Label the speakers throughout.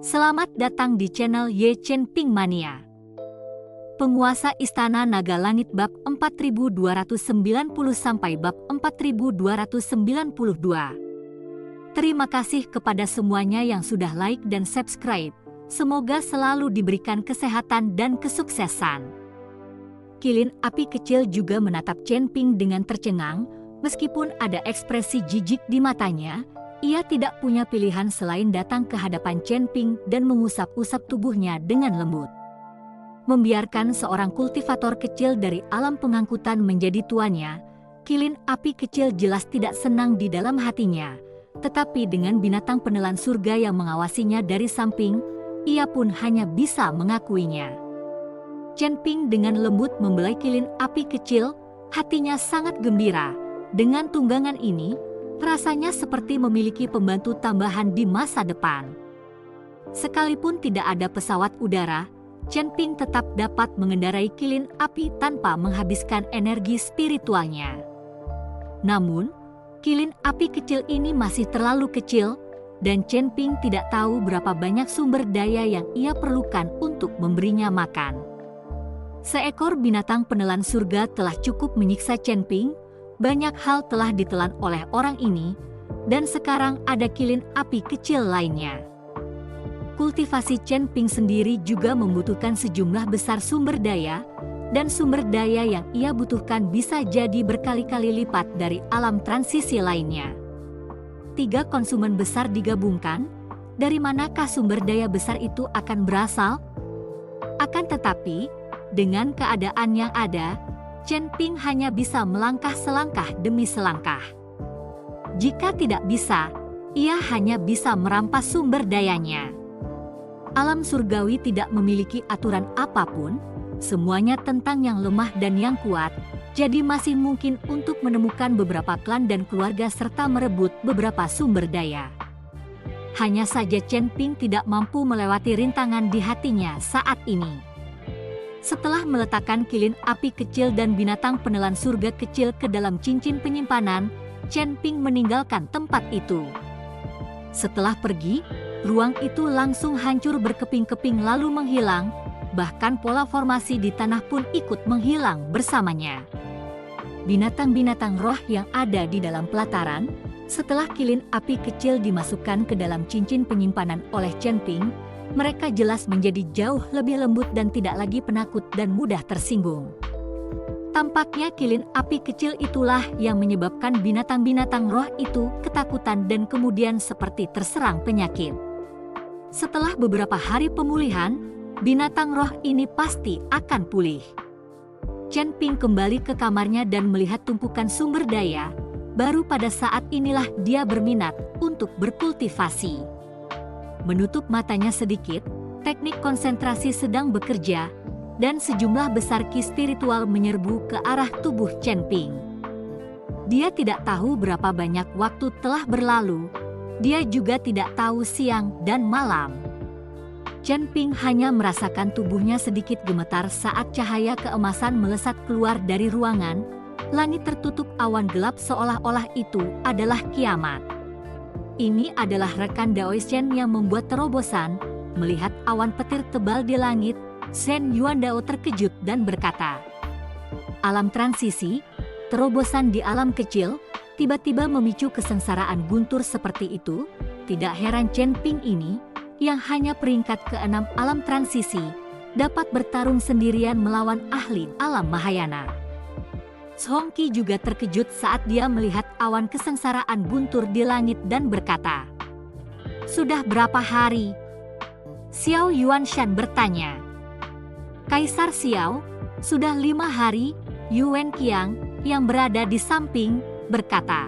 Speaker 1: Selamat datang di channel Ye Chen Ping Mania. Penguasa Istana Naga Langit bab 4290 sampai bab 4292. Terima kasih kepada semuanya yang sudah like dan subscribe. Semoga selalu diberikan kesehatan dan kesuksesan. Kilin api kecil juga menatap Chen Ping dengan tercengang, meskipun ada ekspresi jijik di matanya. Ia tidak punya pilihan selain datang ke hadapan Chen Ping dan mengusap-usap tubuhnya dengan lembut. Membiarkan seorang kultivator kecil dari alam pengangkutan menjadi tuannya, kilin api kecil jelas tidak senang di dalam hatinya. Tetapi dengan binatang penelan surga yang mengawasinya dari samping, ia pun hanya bisa mengakuinya. Chen Ping dengan lembut membelai kilin api kecil, hatinya sangat gembira. Dengan tunggangan ini, rasanya seperti memiliki pembantu tambahan di masa depan. Sekalipun tidak ada pesawat udara, Chen Ping tetap dapat mengendarai kilin api tanpa menghabiskan energi spiritualnya. Namun, kilin api kecil ini masih terlalu kecil, dan Chen Ping tidak tahu berapa banyak sumber daya yang ia perlukan untuk memberinya makan. Seekor binatang penelan surga telah cukup menyiksa Chen Ping. Banyak hal telah ditelan oleh orang ini, dan sekarang ada kilin api kecil lainnya. Kultivasi Chen Ping sendiri juga membutuhkan sejumlah besar sumber daya, dan sumber daya yang ia butuhkan bisa jadi berkali-kali lipat dari alam transisi lainnya. 3 konsumen besar digabungkan, dari manakah sumber daya besar itu akan berasal? Akan tetapi, dengan keadaan yang ada, Chen Ping hanya bisa melangkah selangkah demi selangkah. Jika tidak bisa, ia hanya bisa merampas sumber dayanya. Alam surgawi tidak memiliki aturan apapun, semuanya tentang yang lemah dan yang kuat, jadi masih mungkin untuk menemukan beberapa klan dan keluarga serta merebut beberapa sumber daya. Hanya saja Chen Ping tidak mampu melewati rintangan di hatinya saat ini. Setelah meletakkan kilin api kecil dan binatang penelan surga kecil ke dalam cincin penyimpanan, Chen Ping meninggalkan tempat itu. Setelah pergi, ruang itu langsung hancur berkeping-keping lalu menghilang, bahkan pola formasi di tanah pun ikut menghilang bersamanya. Binatang-binatang roh yang ada di dalam pelataran, setelah kilin api kecil dimasukkan ke dalam cincin penyimpanan oleh Chen Ping, mereka jelas menjadi jauh lebih lembut dan tidak lagi penakut dan mudah tersinggung. Tampaknya kilin api kecil itulah yang menyebabkan binatang-binatang roh itu ketakutan dan kemudian seperti terserang penyakit. Setelah beberapa hari pemulihan, binatang roh ini pasti akan pulih. Chen Ping kembali ke kamarnya dan melihat tumpukan sumber daya. Baru pada saat inilah dia berminat untuk berkultivasi. Menutup matanya sedikit, teknik konsentrasi sedang bekerja, dan sejumlah besar ki spiritual menyerbu ke arah tubuh Chen Ping. Dia tidak tahu berapa banyak waktu telah berlalu, dia juga tidak tahu siang dan malam. Chen Ping hanya merasakan tubuhnya sedikit gemetar saat cahaya keemasan melesat keluar dari ruangan, langit tertutup awan gelap seolah-olah itu adalah kiamat. Ini adalah rekan Dao Shen yang membuat terobosan. Melihat awan petir tebal di langit, Shen Yuandao terkejut dan berkata, "Alam transisi, terobosan di alam kecil, tiba-tiba memicu kesengsaraan guntur seperti itu. Tidak heran Chen Ping ini, yang hanya peringkat ke-6 alam transisi, dapat bertarung sendirian melawan ahli alam Mahayana." Song Qi juga terkejut saat dia melihat awan kesengsaraan guntur di langit dan berkata, "Sudah berapa hari?" Xiao Yuanshan bertanya. "Kaisar Xiao, sudah 5 hari," Yuan Qiang yang berada di samping berkata.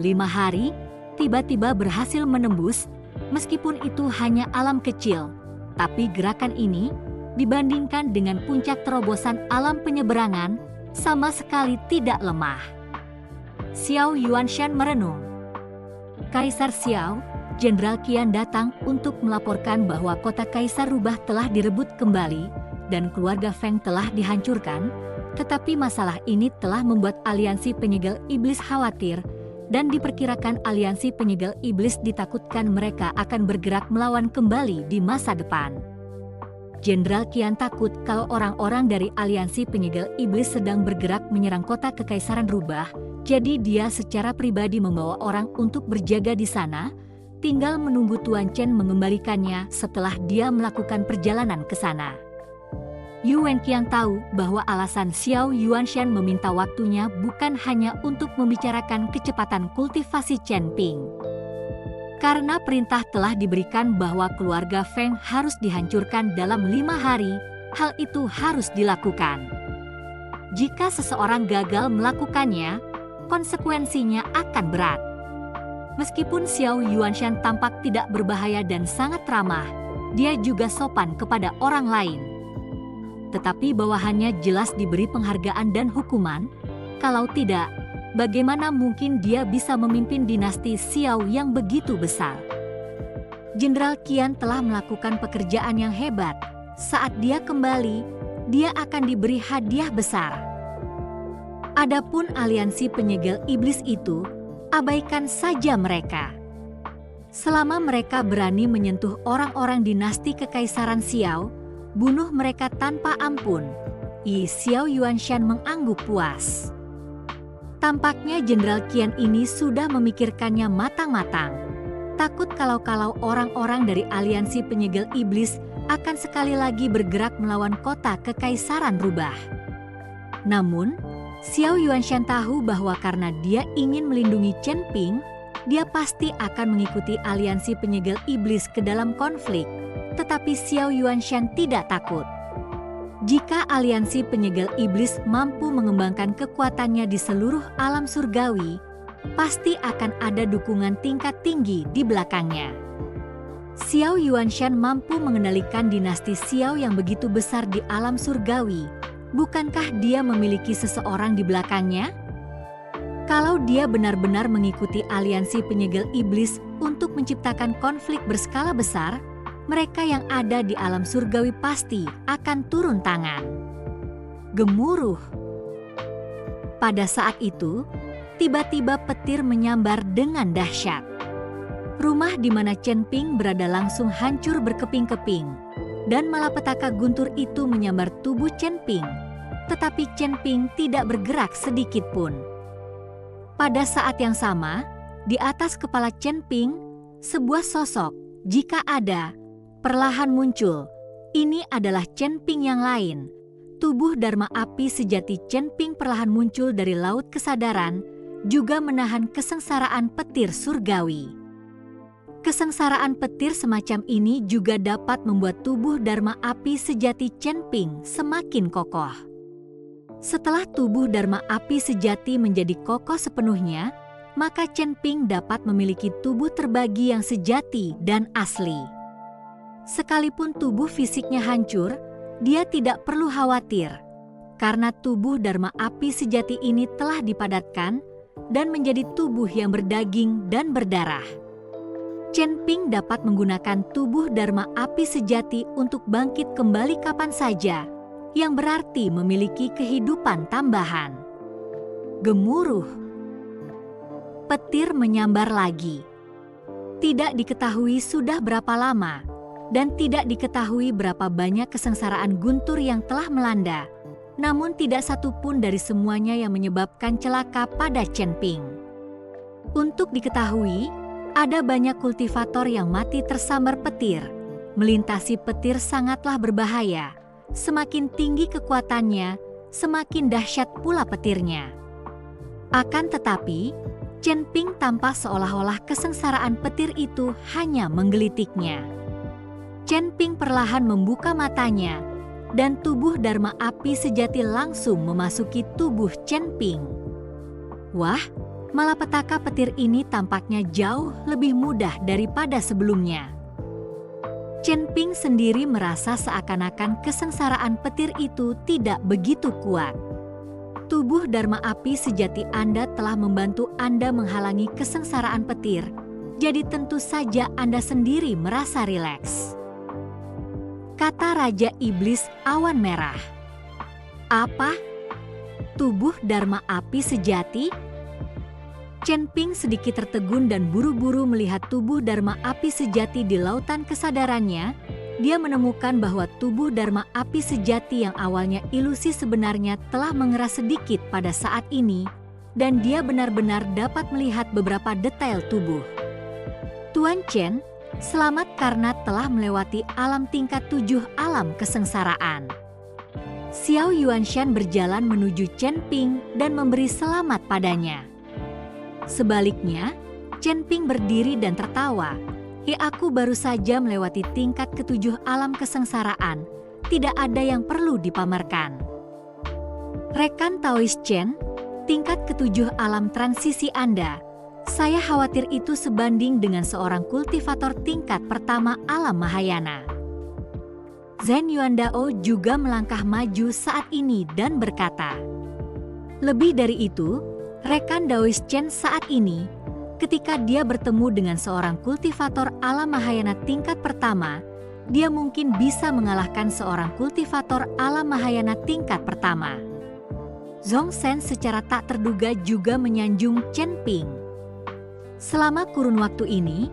Speaker 1: 5 hari, tiba-tiba berhasil menembus, meskipun itu hanya alam kecil, tapi gerakan ini, dibandingkan dengan puncak terobosan alam penyeberangan, sama sekali tidak lemah. Xiao Yuanshan merenung. Kaisar Xiao, Jenderal Qian datang untuk melaporkan bahwa kota Kaisar Rubah telah direbut kembali dan keluarga Feng telah dihancurkan, tetapi masalah ini telah membuat aliansi penyegel iblis khawatir. dan diperkirakan aliansi penyegel iblis ditakutkan mereka akan bergerak melawan kembali di masa depan. Jenderal Qian takut kalau orang-orang dari aliansi penyegel iblis sedang bergerak menyerang kota Kekaisaran Rubah, jadi dia secara pribadi membawa orang untuk berjaga di sana, tinggal menunggu Tuan Chen mengembalikannya setelah dia melakukan perjalanan ke sana. Yu Wenqiang tahu bahwa alasan Xiao Yuanshan meminta waktunya bukan hanya untuk membicarakan kecepatan kultivasi Chen Ping. Karena perintah telah diberikan bahwa keluarga Feng harus dihancurkan dalam 5 hari, hal itu harus dilakukan. Jika seseorang gagal melakukannya, konsekuensinya akan berat. Meskipun Xiao Yuanshan tampak tidak berbahaya dan sangat ramah, dia juga sopan kepada orang lain. Tetapi bawahannya jelas diberi penghargaan dan hukuman. Kalau tidak, bagaimana mungkin dia bisa memimpin dinasti Xiao yang begitu besar? Jenderal Qian telah melakukan pekerjaan yang hebat. Saat dia kembali, dia akan diberi hadiah besar. Adapun aliansi penyegel iblis itu, abaikan saja mereka. Selama mereka berani menyentuh orang-orang dinasti Kekaisaran Xiao, bunuh mereka tanpa ampun. Xiao Yuanshan mengangguk puas. Tampaknya Jenderal Qian ini sudah memikirkannya matang-matang. Takut kalau orang-orang dari aliansi penyegel iblis akan sekali lagi bergerak melawan kota Kekaisaran Rubah. Namun, Xiao Yuanshan tahu bahwa karena dia ingin melindungi Chen Ping, dia pasti akan mengikuti aliansi penyegel iblis ke dalam konflik. Tetapi Xiao Yuanshan tidak takut. Jika aliansi penyegel iblis mampu mengembangkan kekuatannya di seluruh alam surgawi, pasti akan ada dukungan tingkat tinggi di belakangnya. Xiao Yuanshan mampu mengendalikan dinasti Xiao yang begitu besar di alam surgawi. Bukankah dia memiliki seseorang di belakangnya? Kalau dia benar-benar mengikuti aliansi penyegel iblis untuk menciptakan konflik berskala besar, mereka yang ada di alam surgawi pasti akan turun tangan. Gemuruh. Pada saat itu, tiba-tiba petir menyambar dengan dahsyat. Rumah di mana Chen Ping berada langsung hancur berkeping-keping, dan malapetaka guntur itu menyambar tubuh Chen Ping. Tetapi Chen Ping tidak bergerak sedikit pun. Pada saat yang sama, di atas kepala Chen Ping, sebuah sosok, jika ada, perlahan muncul. Ini adalah Chen Ping yang lain. Tubuh Dharma Api sejati Chen Ping perlahan muncul dari laut kesadaran, juga menahan kesengsaraan petir surgawi. Kesengsaraan petir semacam ini juga dapat membuat tubuh Dharma Api sejati Chen Ping semakin kokoh. Setelah tubuh Dharma Api sejati menjadi kokoh sepenuhnya, maka Chen Ping dapat memiliki tubuh terbagi yang sejati dan asli. Sekalipun tubuh fisiknya hancur, dia tidak perlu khawatir, karena tubuh Dharma Api sejati ini telah dipadatkan dan menjadi tubuh yang berdaging dan berdarah. Chen Ping dapat menggunakan tubuh Dharma Api sejati untuk bangkit kembali kapan saja, yang berarti memiliki kehidupan tambahan. Gemuruh. Petir menyambar lagi. Tidak diketahui sudah berapa lama, dan tidak diketahui berapa banyak kesengsaraan guntur yang telah melanda, namun tidak satu pun dari semuanya yang menyebabkan celaka pada Chen Ping. Untuk diketahui, ada banyak kultivator yang mati tersambar petir. Melintasi petir sangatlah berbahaya. Semakin tinggi kekuatannya, semakin dahsyat pula petirnya. Akan tetapi, Chen Ping tampak seolah-olah kesengsaraan petir itu hanya menggelitiknya. Chen Ping perlahan membuka matanya, dan tubuh Dharma Api sejati langsung memasuki tubuh Chen Ping. Wah, malapetaka petir ini tampaknya jauh lebih mudah daripada sebelumnya. Chen Ping sendiri merasa seakan-akan kesengsaraan petir itu tidak begitu kuat. Tubuh Dharma Api sejati Anda telah membantu Anda menghalangi kesengsaraan petir, jadi tentu saja Anda sendiri merasa rileks. Kata Raja Iblis Awan Merah. Apa? Tubuh Dharma Api sejati? Chen Ping sedikit tertegun dan buru-buru melihat tubuh Dharma api sejati di lautan kesadarannya. Dia menemukan bahwa tubuh Dharma api sejati yang awalnya ilusi sebenarnya telah mengeras sedikit pada saat ini, dan dia benar-benar dapat melihat beberapa detail tubuh. Tuan Chen, selamat karena telah melewati alam tingkat 7 alam kesengsaraan. Xiao Yuanshan berjalan menuju Chen Ping dan memberi selamat padanya. Sebaliknya, Chen Ping berdiri dan tertawa. Aku baru saja melewati tingkat ke-7 alam kesengsaraan. Tidak ada yang perlu dipamerkan. Rekan Taoist Chen, tingkat ke-7 alam transisi Anda. Saya khawatir itu sebanding dengan seorang kultivator tingkat pertama alam Mahayana. Zhen Yuandao juga melangkah maju saat ini dan berkata, lebih dari itu, rekan Taoist Chen saat ini, ketika dia bertemu dengan seorang kultivator alam Mahayana tingkat pertama, dia mungkin bisa mengalahkan seorang kultivator alam Mahayana tingkat pertama. Zhong Shen secara tak terduga juga menyanjung Chen Ping. Selama kurun waktu ini,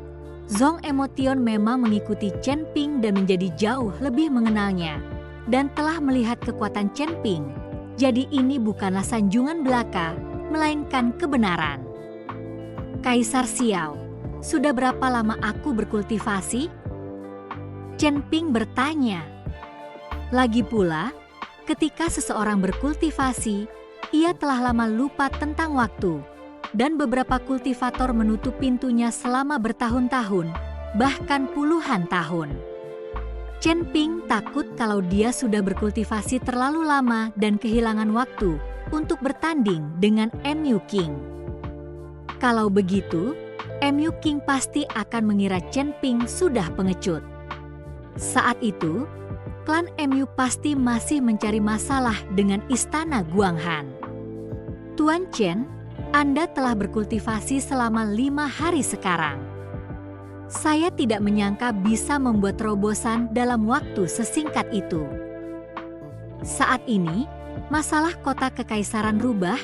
Speaker 1: Zhong Emotion memang mengikuti Chen Ping dan menjadi jauh lebih mengenalnya, dan telah melihat kekuatan Chen Ping. Jadi ini bukanlah sanjungan belaka, melainkan kebenaran. Kaisar Xiao, sudah berapa lama aku berkultivasi? Chen Ping bertanya. Lagi pula, ketika seseorang berkultivasi, ia telah lama lupa tentang waktu, dan beberapa kultivator menutup pintunya selama bertahun-tahun, bahkan puluhan tahun. Chen Ping takut kalau dia sudah berkultivasi terlalu lama dan kehilangan waktu untuk bertanding dengan MU King. Kalau begitu, MU King pasti akan mengira Chen Ping sudah pengecut. Saat itu, klan MU pasti masih mencari masalah dengan istana Guanghan. Tuan Chen, Anda telah berkultivasi selama 5 hari sekarang. Saya tidak menyangka bisa membuat terobosan dalam waktu sesingkat itu. Saat ini, masalah kota kekaisaran rubah,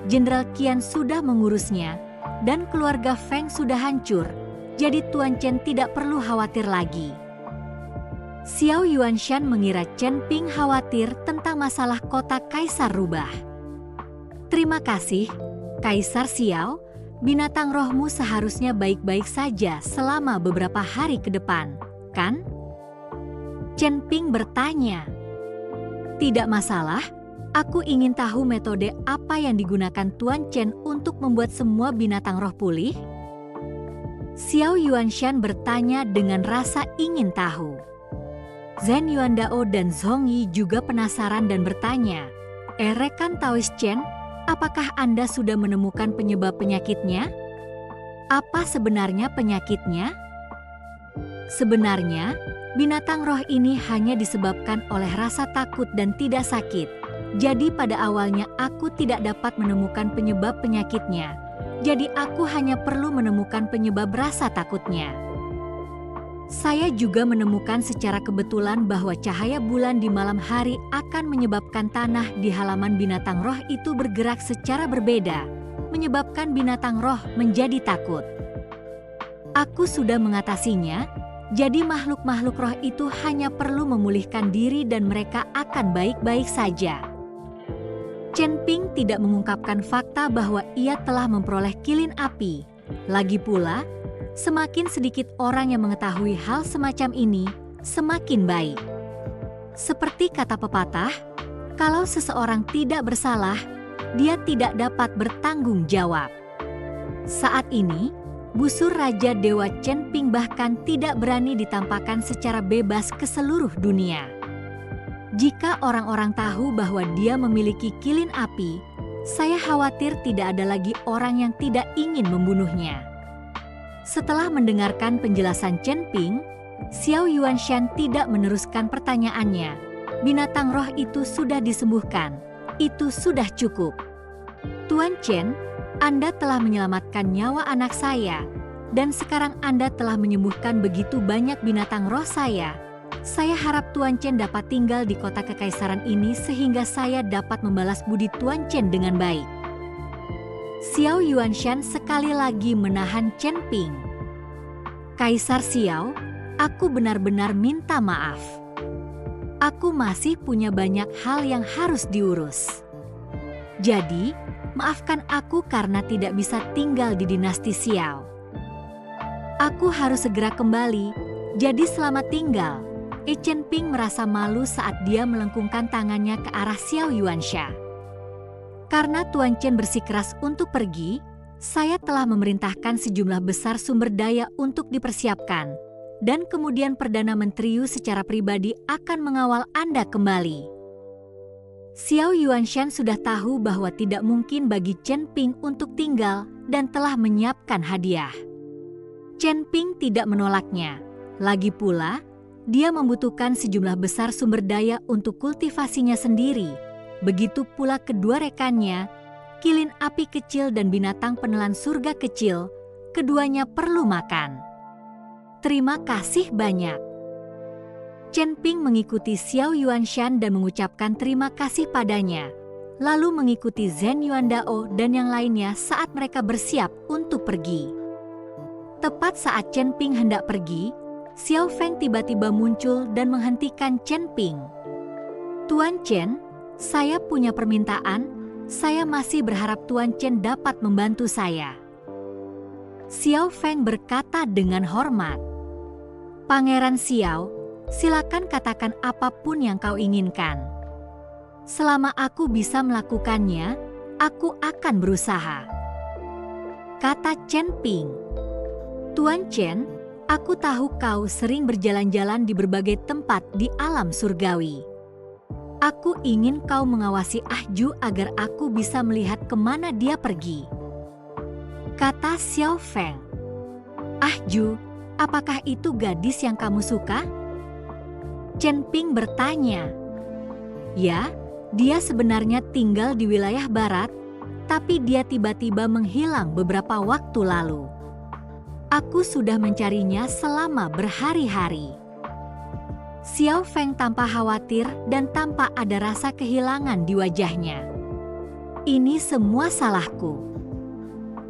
Speaker 1: Jenderal Qian sudah mengurusnya, dan keluarga Feng sudah hancur, jadi Tuan Chen tidak perlu khawatir lagi. Xiao Yuanshan mengira Chen Ping khawatir tentang masalah kota Kaisar Rubah. Terima kasih, Kaisar Xiao, binatang rohmu seharusnya baik-baik saja selama beberapa hari ke depan, kan? Chen Ping bertanya. Tidak masalah. Aku ingin tahu metode apa yang digunakan Tuan Chen untuk membuat semua binatang roh pulih? Xiao Yuanshan bertanya dengan rasa ingin tahu. Zhen Yuandao dan Zhong Yi juga penasaran dan bertanya, rekan Taoist Chen, apakah Anda sudah menemukan penyebab penyakitnya? Apa sebenarnya penyakitnya? Sebenarnya, binatang roh ini hanya disebabkan oleh rasa takut dan tidak sakit. Jadi pada awalnya aku tidak dapat menemukan penyebab penyakitnya. Jadi aku hanya perlu menemukan penyebab rasa takutnya. Saya juga menemukan secara kebetulan bahwa cahaya bulan di malam hari akan menyebabkan tanah di halaman binatang roh itu bergerak secara berbeda, menyebabkan binatang roh menjadi takut. Aku sudah mengatasinya, jadi makhluk-makhluk roh itu hanya perlu memulihkan diri dan mereka akan baik-baik saja. Chen Ping tidak mengungkapkan fakta bahwa ia telah memperoleh kilin api. Lagi pula, semakin sedikit orang yang mengetahui hal semacam ini, semakin baik. Seperti kata pepatah, kalau seseorang tidak bersalah, dia tidak dapat bertanggung jawab. Saat ini, busur Raja Dewa Chen Ping bahkan tidak berani ditampakkan secara bebas ke seluruh dunia. Jika orang-orang tahu bahwa dia memiliki kilin api, saya khawatir tidak ada lagi orang yang tidak ingin membunuhnya. Setelah mendengarkan penjelasan Chen Ping, Xiao Yuanshan tidak meneruskan pertanyaannya. Binatang roh itu sudah disembuhkan, itu sudah cukup. Tuan Chen, Anda telah menyelamatkan nyawa anak saya, dan sekarang Anda telah menyembuhkan begitu banyak binatang roh saya. Saya harap Tuan Chen dapat tinggal di kota kekaisaran ini sehingga saya dapat membalas budi Tuan Chen dengan baik. Xiao Yuanshan sekali lagi menahan Chen Ping. "Kaisar Xiao, aku benar-benar minta maaf. Aku masih punya banyak hal yang harus diurus. Jadi, maafkan aku karena tidak bisa tinggal di dinasti Xiao. Aku harus segera kembali, jadi selamat tinggal." Chen Ping merasa malu saat dia melengkungkan tangannya ke arah Xiao Yuansha. "Karena Tuan Chen bersikeras untuk pergi, saya telah memerintahkan sejumlah besar sumber daya untuk dipersiapkan. Dan kemudian Perdana Menteri Yu secara pribadi akan mengawal Anda kembali." Xiao Yuanshan sudah tahu bahwa tidak mungkin bagi Chen Ping untuk tinggal dan telah menyiapkan hadiah. Chen Ping tidak menolaknya. Lagi pula, dia membutuhkan sejumlah besar sumber daya untuk kultivasinya sendiri. Begitu pula kedua rekannya, Kilin Api Kecil dan binatang penelan surga kecil, keduanya perlu makan. "Terima kasih banyak." Chen Ping mengikuti Xiao Yuanshan dan mengucapkan terima kasih padanya, lalu mengikuti Zhen Yuandao dan yang lainnya saat mereka bersiap untuk pergi. Tepat saat Chen Ping hendak pergi, Xiao Feng tiba-tiba muncul dan menghentikan Chen Ping. "Tuan Chen, saya punya permintaan. Saya masih berharap Tuan Chen dapat membantu saya." Xiao Feng berkata dengan hormat. "Pangeran Xiao, silakan katakan apapun yang kau inginkan. Selama aku bisa melakukannya, aku akan berusaha," kata Chen Ping. "Tuan Chen, aku tahu kau sering berjalan-jalan di berbagai tempat di alam surgawi. Aku ingin kau mengawasi Ahju agar aku bisa melihat kemana dia pergi," kata Xiao Feng. "Ahju, apakah itu gadis yang kamu suka?" Chen Ping bertanya. "Ya, dia sebenarnya tinggal di wilayah barat, tapi dia tiba-tiba menghilang beberapa waktu lalu. Aku sudah mencarinya selama berhari-hari." Xiao Feng tampak khawatir dan tampak ada rasa kehilangan di wajahnya. "Ini semua salahku.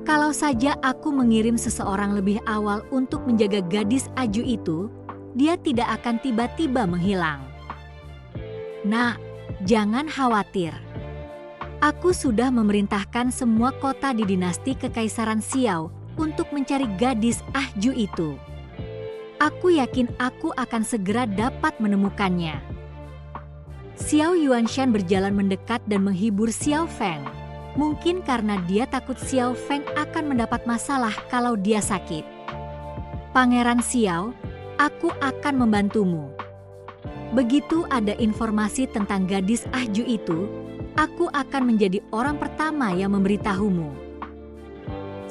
Speaker 1: Kalau saja aku mengirim seseorang lebih awal untuk menjaga gadis Aju itu, dia tidak akan tiba-tiba menghilang." "Nak, jangan khawatir. Aku sudah memerintahkan semua kota di dinasti Kekaisaran Xiao untuk mencari gadis Ahju itu. Aku yakin aku akan segera dapat menemukannya." Xiao Yuanshan berjalan mendekat dan menghibur Xiao Feng. Mungkin karena dia takut Xiao Feng akan mendapat masalah kalau dia sakit. "Pangeran Xiao, aku akan membantumu. Begitu ada informasi tentang gadis Ahju itu, aku akan menjadi orang pertama yang memberitahumu."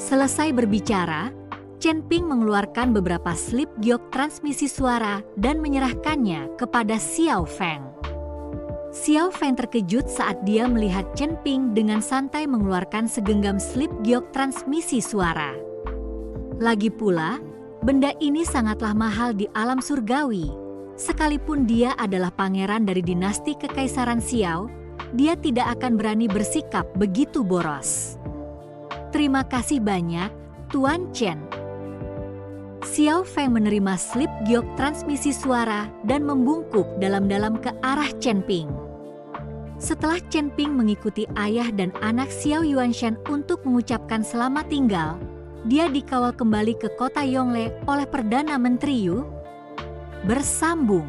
Speaker 1: Selesai berbicara, Chen Ping mengeluarkan beberapa slip giok transmisi suara dan menyerahkannya kepada Xiao Feng. Xiao Feng terkejut saat dia melihat Chen Ping dengan santai mengeluarkan segenggam slip giok transmisi suara. Lagi pula, benda ini sangatlah mahal di alam surgawi. Sekalipun dia adalah pangeran dari dinasti Kekaisaran Xiao, dia tidak akan berani bersikap begitu boros. "Terima kasih banyak, Tuan Chen." Xiao Feng menerima slip giok transmisi suara dan membungkuk dalam-dalam ke arah Chen Ping. Setelah Chen Ping mengikuti ayah dan anak Xiao Yuanshan untuk mengucapkan selamat tinggal, dia dikawal kembali ke kota Yongle oleh Perdana Menteri Yu. Bersambung.